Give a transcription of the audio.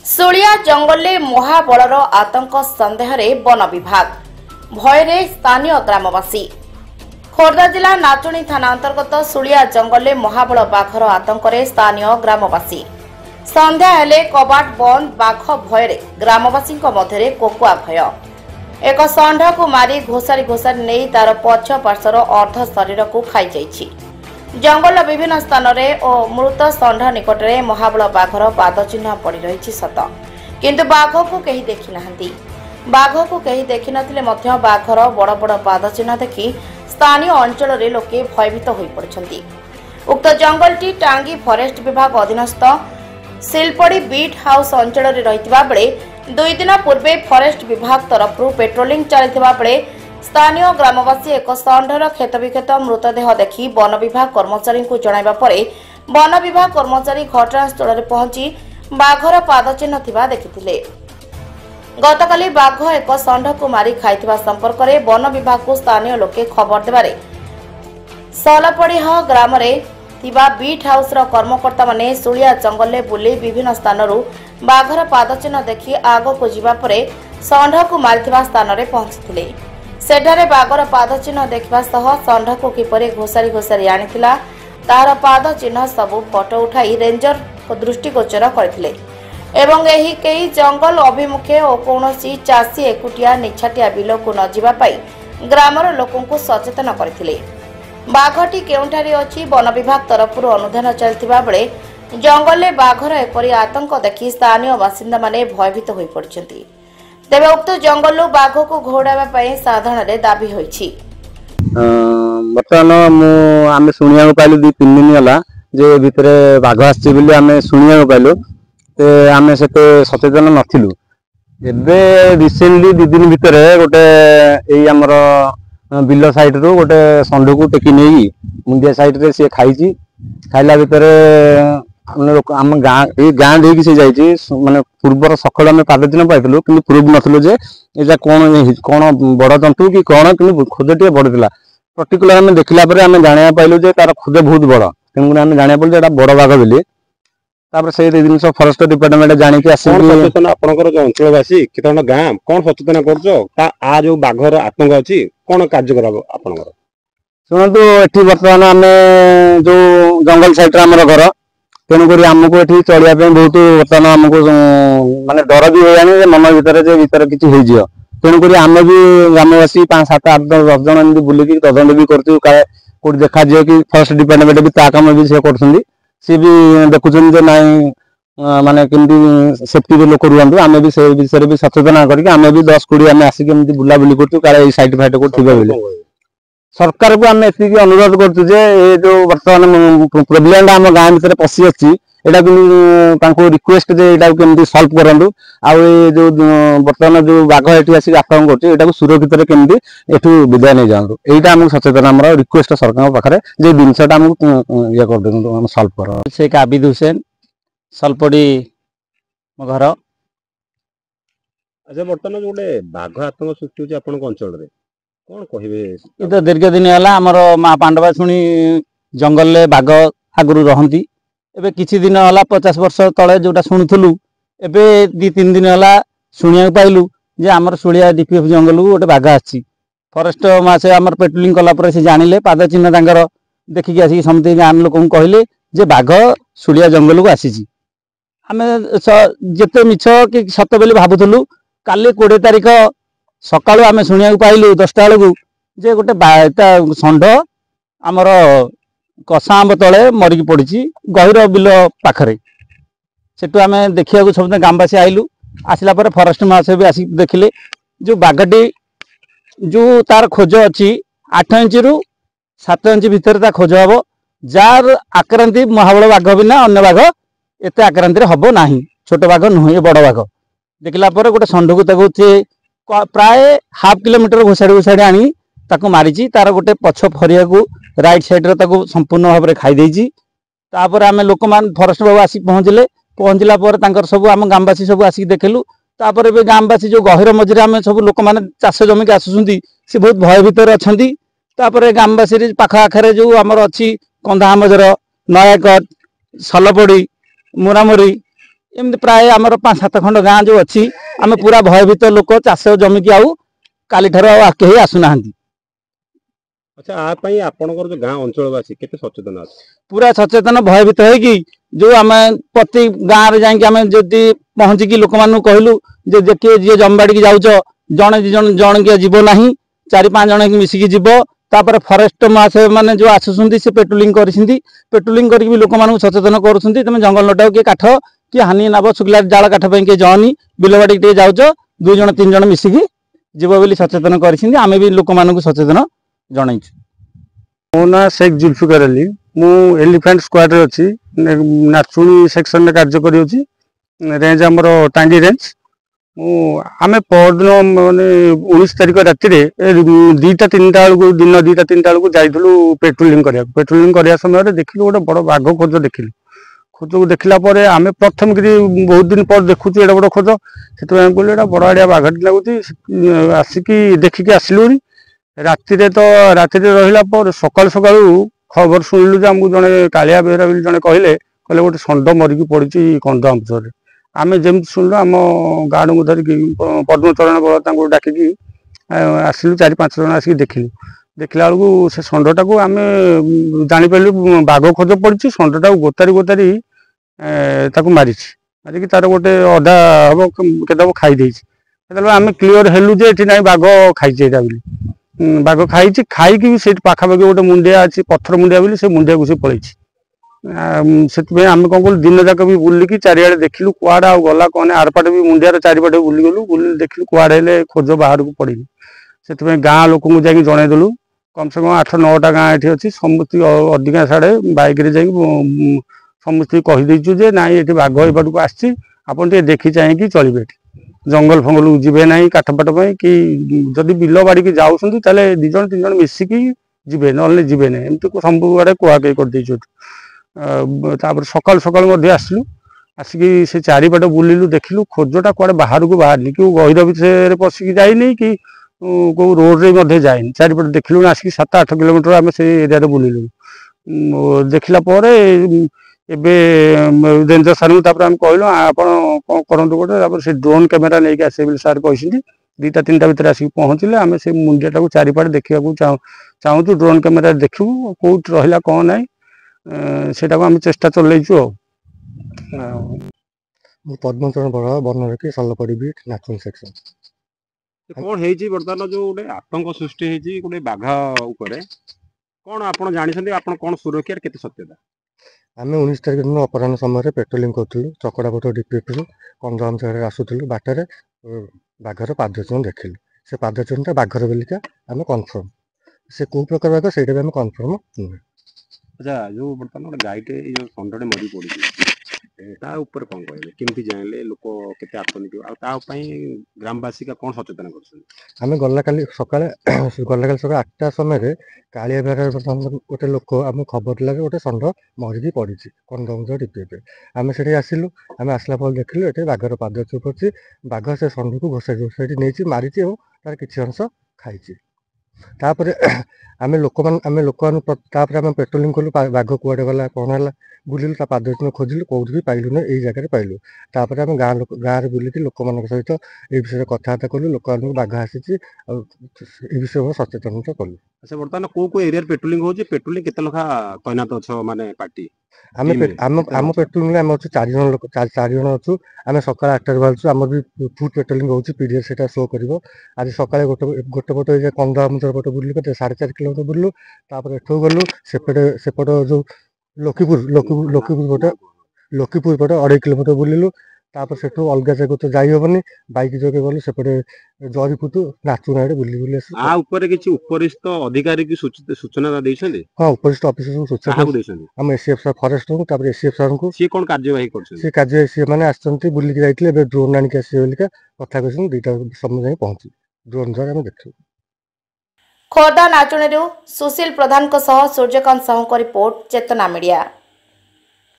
सुलिया जंगल में महाबलर आतंक सन्देह वन विभाग भय स्थानीय ग्रामवासी खोर्धा जिला नाचुणी थाना अंतर्गत सुलिया जंगल में महाबल बाघर आतंक स्थानीय ग्रामवासी संध्या हेले कबाट बंद बाघ भय ग्रामवासी मध्य कोकुआ भय एक षंढ को मारी घोषारी घोषारी नहीं तार पछ पार्श्वर अर्ध शरीर को खाई जाइछि। जंगल विभिन्न स्थान और मृत षंढ निकट में महाबल बाघर पाद चिन्ह पड़ रही सत किंतु बाघ को कहीं देखी नाहंती। बाघ को कहीं देखी नथिले मध्य बाघर बड़ बड़ पाद चिन्ह देखि स्थानीय अंचल रे लोके भयभीत होई पड़छंती। उक्त जंगलटी टांगी फॉरेस्ट विभाग अधीनस्थ सिलपड़ी बीट हाउस अंचल रे रहितबा बेले 2 दिन पूर्वे फॉरेस्ट विभाग तरफ पेट्रोलिंग चलिथिबा बेले स्थानीय ग्रामवासी एक षंढर क्षतविक्षत मृतदेह देखि वन विभाग कर्मचारी को जणाइबा परे वन विभाग कर्मचारी घटनास्थल में पहुंची बाघर पाद चिन्ह थिबा देखिथिले। गतकाली बाघ एक षंढ को मारी खाइथिबा संपर्क में वन विभाग को स्थानीय लोके खबर देबारे सलपड़ीह ग्राम रे थिबा बीट हाउस रो कर्मकर्ता माने सुलिया जंगल में बुली विभिन्न स्थानरू बाघर पाद चिन्ह देखि आग को जिबा परे षंढ को मारिथिबा स्थान रे पहुंचिथिले। सेठारे बाघर पाद चिन्ह देखा सह षंढ को किपरि घोषारी घोषारी आनिथिला तार पाद चिन्ह सबु फोटो उठाई रेंजर को दृष्टिगोचर करथिले एवं एही केही जंगल अभिमुखे और कौनसी चाषी एकुटिया निछाटिया बिल को न जिबा पाई ग्रामर लोकों को सचेतन करथिले। बाघटी केउंठारी अछि वन विभाग तरफ अनुधान चलथिबा बेले जंगल में बाघर एपरि आतंक देखि स्थानीय बासिंदा माने भयभीत होई पड़छंती। तेबे उक्त जंगल बाघ को घोड़ावा पई साधारण दाबी होईछि। बर्तमान आमे सुनिया पाइलु 2-3 दिन होला जे भितरे बाघ आछि बिली आमे सुनिया पाइलु ते आमे सेते सचेतन नथिलु। एबे रिसेंटली 2 दिन भितरे गोटे एई हमर बिल्लो साइड रो गोटे संडू को टेकी नेई मुंडिया साइड रे से खाइछि। खाइला भितरे आम गाँ देकी से जाइए माने पूर्वर सकाल आम पाद चिन्ह पाइलु कि प्रूव नथिलु जे एजा कौन बड़ जंतु कि कौन कि खुद टे बड़ पर्टिकुलर आम देखला परे आम जानिया पाइलु जे तार खुद बहुत बड़ तेणुक आम जानिया पाइलु जे बड़ बाघ बोली तापर से जिनस फॉरेस्ट डिपार्टमेंट जानिक सचेतन आपनकर जो अंचलवासी केतन गाँ कौन सचेतन करछो आ जो बाघर आतंक अछि कौन कार्य करबो आपनकर सुनतु एठी वर्तमान आम जो जंगल साइड रे हमर घर तेणुक आमको ये चलिया बहुत बर्तमान आमको माने डर भी हो मन भर किसी हो तेणुक आम भी ग्रामवासी 5-7-8-10 जन बुलिकी तदंत भी कर देखा जाए कि फॉरेस्ट डिपार्टमेंट भी ता कम भी सी भी देखुं नाई माने केमती सेफ्टी लोक रुहतु आम भी से विषय भी सचेतन करके 10-20 आम आसिक बुलाबुली कर सैड फाइट को सरकार को आम एति अनुरोध करछु जे ए जो वर्तमान प्रोब्लेम आम गाँ भीतर पशि अच्छी एटा रिक्वेस्ट जे एटा केमती सॉल्व करंतु आ जो वर्तमान जो बाघ एठी आसी आतंक करछि एटा को सुरक्षित रे केमती एठू विदाय नै जांतु एटा हम सचेतन हमर रिक्वेस्ट सरकार पाखरे जे दिनसटा हम या कर देंतु हम सॉल्व कर शेख आबिद हुसैन सलपड़ी घर। अच्छा वर्तमान गोटे बाघ आतंक सृष्टि होछि आपन अंचल रे कौन कहिबे ये तो दीर्घ दिन है आमर माँ पांडवा शुणी जंगल में बाघ आगु रहती एवं किसी दिन है 50 वर्ष तले जोटा शुणुलु एवं 2-3 दिन है शुणा पाइलु जे आमर सुलिया डीपीएफ जंगल को गोटे बाघ आसी फॉरेस्ट मासे आमर पेट्रोलिंग कलापर से जानिले पाद चिन्ह तांकर देखिकी आसिक समझे गाँ लोक कहले जे बाघ सुलिया जंगल को आसी आम जिते मिछ कि सत बोली भावुलु काली 20 तारिख सकाळु आमे सुनिया पाइलु 10टा बेलू जे गोटे षंढ आमर कषा आंब तले मरिकी पड़ी गहिर बिल पाखरे सेठू आम देखा सब गाँववासी आइलु आसला पर फॉरेस्ट महाशय भी आसिक देखिले जो बाघटी जो तार खोज अच्छी 8 इंच रु 7 इंच भितर ता खोज हम जार आक्रांति महाबल बाघ बिना अन्य बाघ एत आक्रांति हम ना छोट बाघ नुहे बड़ बाघ देखला गोटे षंढ को प्राय हाफ किलोमीटर घोषाड़ी घोषाड़ी आनी ताको मारी तार गोटे पछ फरिया को राइट साइड रे ताको संपूर्ण भाव में खाई देछि। तापर आमे लोक मान फॉरेस्ट बाबू आसी पहुंचला पर तांकर सब आम गाँववासी सब आसिक देखलु तापर ए गाँववासी जो गहिर मझिरे आमे सब लोक माने चाष जमी के आसुछंती से बहुत भय भीतर अछंती। तापर गाँववासी पाख आखरे जो आमर अछि कंधा मजर नयाकट सलपड़ी मुरामुरी एमती प्राय आमर 5-7 खंड गाँ जो अच्छी आम पूरा भयभीत लोक चाष जमी की आउ काली कहीं आसुना। अच्छा आपन जो गाँ अंचलवासी केते सचेतन अछि पूरा सचेतन भयभीत होगी जो आम प्रति गाँव में जाकि पहुँचिकी लोक मान कहलु किए जी जमीबाड़ी की जाऊच जड़े जन के जीव ना 4-5 जन मिसिकी जीव तापर फरेस्ट महाशय मैंने जो आसुँच से पेट्रोलिंग पेट्रोलिंग करके लोक मान सचेतन करुँच तुम जंगल नटाओ किए काठ किए हानि नब शुखला जाल काठ किए जाओनी बिलबाड़ी टे जाऊच 2 जन 3 जन मिसिकी जीव बोली सचेतन करें भी लोक मान सचेतन जन। मो ना शेख जुल्फिकार अली मु एलिफेंट स्क्वाड रे अछि नाचुणी सेक्शन में कार्य करी रेंज आमर टांगी रेंज आम परदिन माने 19 तारिख राति 2-3 बेलू दिन 2-3 बेलू जाइलु पेट्रोलिंग करने समय देखिलु गोटे बड़ बाघ खोज देखिलु खोज को देखला आम प्रथम बहुत दिन पर देखुँ एडा बड़ खोज से कहलु बड़ आड़िया बाघटी लगुच आसिकी देखिकी आसलु राति रहा सकाल खबर शुणिलु आमको जड़े कालिया बेहरा बोली जड़े कहले गोटे षंड मरिकी पड़ी कंध अंचल आम जमी शुणिलु आम गार्ड को धरिकी पद्मचरण बल डाकिकी आसिलु 4-5 जन आसिक देखिलु देखला बेलू से षंडटा को आम जापारू बाघ खोज पड़ी षंडटा को गोतारी मारी तार गोटे अधा हम के खाई आम क्लीयर हेलु जे ये ना बाघ खाई बाघ खाई खाई से पाखापाखि गोटे मुंडिया अच्छी पत्थर मुंडिया बोली से मुंडिया को पलि से आम कौन कलु दिन जाक भी बुलिकी चारिड़े देखिलु कुआड़े आ गला कौन आरपाटे भी मुंडियार चारिपटे बुली गलु बुली देखिलु कुआड़े खोज बाहर को पड़ी से गाँ लोक जनईदेलु कम से कम 8-9टा गाँ ये अच्छी समस्त अधिका साढ़े बैक समस्त कहीदेचु जे ना ये बाघ एपट को आसी देखी चाहिए चलिए जंगल फंगल जीवे ना काठपाट कि जदि बिल बाड़ी की जाऊँ 2 जन 3 जन मिसिकी जीवे ना जीवे ना एमती सब आड़े कुआकई कर सकाल आसलु आसिकी से चारिपट बुलिलु देखिलु खोजटा कुआड़े बाहर को बाहरनी कि गहीर भितर पशिकी जाइनी कि कौ रोड रे जाइनी चारिपट देखिलु आसिक 7-8 किलोमीटर आम से एरिया बुलिलु देखला एबे रेंजर सार को आम कहलु आप कौन गोटे से ड्रोन कैमेरा लेके आसे सार कही 2-3टा भितर आसिक पहुँचले आम से मुंडिया को चारिपटे देखा चाहूँ ड्रोन कैमेरा देखू कौट रहा कौन ना से आम चेष्टा चलैचु पद्मचरण बड़ा बनरखी सल्लपड़ी बीट नाचुणी सेक्शन कौन है बर्तमान जो गोटे आतंक सृष्टि गोटे बाघ उपर कौन आप जानते आप कौन सुरक्षा केते सत्यता आम 19 तारिख दिन अपराह समय पेट्रोलिंग करूँ चकड़ापट डिपीएफ्रु कंधम से आसूलु बाटर बाघर पादचिन्ह देखिलु से पादचिन्हटा बाघर बोलिका आम कनफर्म से कौ प्रकार बाघ से आम कनफर्म नुहे। अच्छा जो बर्तमान गोटे गाईटे जो षंडे मरी पड़ी ऊपर कौन कहले केमती जानिले लोक केते आतंकित ग्रामवासी का कौन सचेतन कर आम गला काली सकाल 8टा समय कालिया बेहरा गोटे लोक आम खबर लगे गोटे षंड मरिकी पड़ी कंदमुज डिपे आम से आसिलु आम आसला देखिलु ये बाघर पादच पड़ी बाघ से षंड को घोषाई घोषाई नहीं मारी तार किसी अंश खाई तापर आम लोक आम पेट्रोलिंग कलु बाघ कुआड़े गला कौन है बुलिलु पादचिन्ह खोजिलु कौटी भी पाइलु ना यही जगह पाइलु तापर आम गाँव बुलिकी लोक मान सहित ये विषय कथबार्ता कलु लोक बाघ आसी विषय सचेतनता कलु। अच्छा बर्तमान को एरिया पेट्रोलिंग होची पेट्रोलिंग केते लखा तैनात अछ माने पार्टी आम पेट्रोलिंग आम अच्छे 4 जन लोक 4 जन अच्छु आम सकाल 8 बाहर आम भी फुट पेट्रोलिंग होची पीडीएफ से शो कर आज सकाल गोटे पट कंधामुचर पटे बुल 4.5 किलोमीटर बुलू तापर एठू गलु सेपट जो लक्ष्मीपुर पटे 2.5 किलोमीटर बुलिलु तापर से अलग जगह तो जाइबनी बैक जगह गलु सेपटे जरीपुतु नाचुना बुली बुली उपरिस्थ अधिकारी की सूचना देइछन्ते हाँ उपरिस्थ ऑफिसर को सूचना हम एसीएफ सर फॉरेस्ट को तापर एसीएफ सर को सी कोन कार्यवाही करछन सी कार्य सी माने आछन्ती बुली के जाइतले बे ड्रोन आनी के आसी बोलिका कथा कहछन 2टा समय जाई पहुंची ड्रोन द्वारा हम देखु। खोर्धा नाचुणी सुशील प्रधान सूर्यकांत साहू रिपोर्ट चेतना मीडिया।